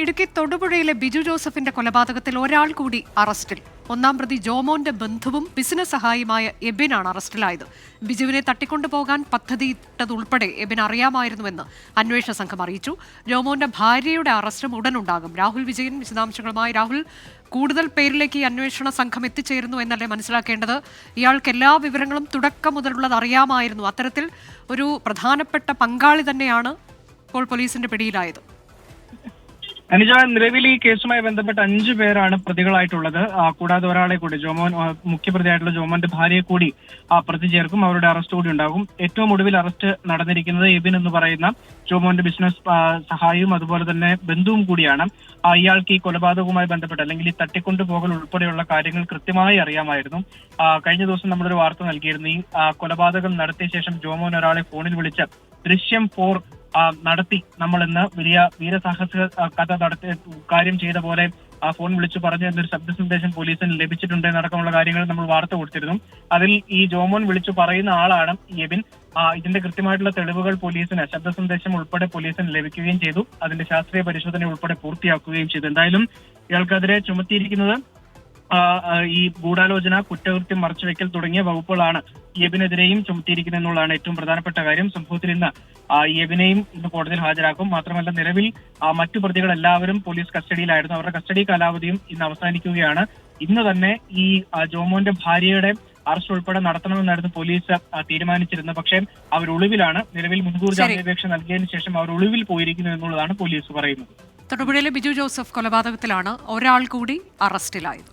ഇടുക്കി തൊടുപുഴയിലെ ബിജു ജോസഫിന്റെ കൊലപാതകത്തിൽ ഒരാൾ കൂടി അറസ്റ്റിൽ. ഒന്നാം പ്രതി ജോമോന്റെ ബന്ധുവും ബിസിനസ് സഹായിയുമായ എബിനാണ് അറസ്റ്റിലായത്. ബിജുവിനെ തട്ടിക്കൊണ്ടുപോകാൻ പദ്ധതിയിട്ടതുൾപ്പെടെ എബിൻ അറിയാമായിരുന്നുവെന്ന് അന്വേഷണ സംഘം അറിയിച്ചു. ജോമോന്റെ ഭാര്യയുടെ അറസ്റ്റും ഉടനുണ്ടാകും. രാഹുൽ വിജയൻ വിശദാംശങ്ങളുമായി. രാഹുൽ, കൂടുതൽ പേരിലേക്ക് ഈ അന്വേഷണ സംഘം എത്തിച്ചേരുന്നു എന്നല്ലേ മനസ്സിലാക്കേണ്ടത്? ഇയാൾക്ക് എല്ലാ വിവരങ്ങളും തുടക്കം മുതലുള്ളത് അറിയാമായിരുന്നു. അത്തരത്തിൽ ഒരു പ്രധാനപ്പെട്ട പങ്കാളി തന്നെയാണ് ഇപ്പോൾ പോലീസിന്റെ പിടിയിലായത്. അനുജ, നിലവിൽ ഈ കേസുമായി ബന്ധപ്പെട്ട് 5 പേരാണ് പ്രതികളായിട്ടുള്ളത്. കൂടാതെ ഒരാളെ കൂടി ജോമോൻ, മുഖ്യപ്രതിയായിട്ടുള്ള ജോമോന്റെ ഭാര്യയെ കൂടി പ്രതി ചേർക്കും. അവരുടെ അറസ്റ്റ് കൂടി ഉണ്ടാകും. ഏറ്റവും ഒടുവിൽ അറസ്റ്റ് നടന്നിരിക്കുന്നത് എബിൻ എന്ന് പറയുന്ന ജോമോന്റെ ബിസിനസ് സഹായിയും അതുപോലെ തന്നെ ബന്ധുവും കൂടിയാണ്. ഇയാൾക്ക് ഈ കൊലപാതകവുമായി ബന്ധപ്പെട്ട് അല്ലെങ്കിൽ ഈ തട്ടിക്കൊണ്ടുപോകൽ ഉൾപ്പെടെയുള്ള കാര്യങ്ങൾ കൃത്യമായി അറിയാമായിരുന്നു. കഴിഞ്ഞ ദിവസം നമ്മളൊരു വാർത്ത നൽകിയിരുന്നു. ഈ കൊലപാതകം നടത്തിയ ശേഷം ജോമോൻ ഒരാളെ ഫോണിൽ വിളിച്ച് ദൃശ്യം 4 നടത്തി നമ്മൾ ഇന്ന് വലിയ വീരസാഹസിക കഥ കാര്യം ചെയ്ത പോലെ ഫോൺ വിളിച്ചു പറഞ്ഞു എന്നൊരു ശബ്ദ സന്ദേശം പോലീസിന് ലഭിച്ചിട്ടുണ്ട് എന്നടക്കമുള്ള കാര്യങ്ങൾ നമ്മൾ വാർത്ത കൊടുത്തിരുന്നു. അതിൽ ഈ ജോമോൻ വിളിച്ചു പറയുന്ന ആളാണ് എബിൻ. ഇതിന്റെ കൃത്യമായിട്ടുള്ള തെളിവുകൾ പോലീസിന്, ശബ്ദ സന്ദേശം ഉൾപ്പെടെ പോലീസിന് ലഭിക്കുകയും ചെയ്തു. അതിന്റെ ശാസ്ത്രീയ പരിശോധന ഉൾപ്പെടെ പൂർത്തിയാക്കുകയും ചെയ്തു. എന്തായാലും ഇയാൾക്കെതിരെ ചുമത്തിയിരിക്കുന്നത് ഈ ഗൂഢാലോചന, കുറ്റകൃത്യം, മറച്ചുവെക്കൽ തുടങ്ങിയ വകുപ്പുകളാണ് എബിനെതിരെയും ചുമത്തിയിരിക്കുന്നത് എന്നുള്ളതാണ് ഏറ്റവും പ്രധാനപ്പെട്ട കാര്യം. സംഭവത്തിൽ ഇന്ന് എബിനെയും ഇന്ന് കോടതിയിൽ ഹാജരാക്കും. മാത്രമല്ല, നിലവിൽ മറ്റു പ്രതികൾ എല്ലാവരും പോലീസ് കസ്റ്റഡിയിലായിരുന്നു. അവരുടെ കസ്റ്റഡി കാലാവധിയും ഇന്ന് അവസാനിക്കുകയാണ്. ഇന്ന് തന്നെ ഈ ജോമോന്റെ ഭാര്യയുടെ അറസ്റ്റ് ഉൾപ്പെടെ നടത്തണമെന്നായിരുന്നു പോലീസ് തീരുമാനിച്ചിരുന്നത്. പക്ഷേ അവർ ഒളിവിലാണ്. നിലവിൽ മുൻകൂർ ജാമ്യാപേക്ഷ നൽകിയതിനു ശേഷം അവർ ഒളിവിൽ പോയിരിക്കുന്നു എന്നുള്ളതാണ് പോലീസ് പറയുന്നത്. തൊടുപുഴയിലെ ബിജു ജോസഫ് കൊലപാതകത്തിലാണ് ഒരാൾ കൂടി അറസ്റ്റിലായത്.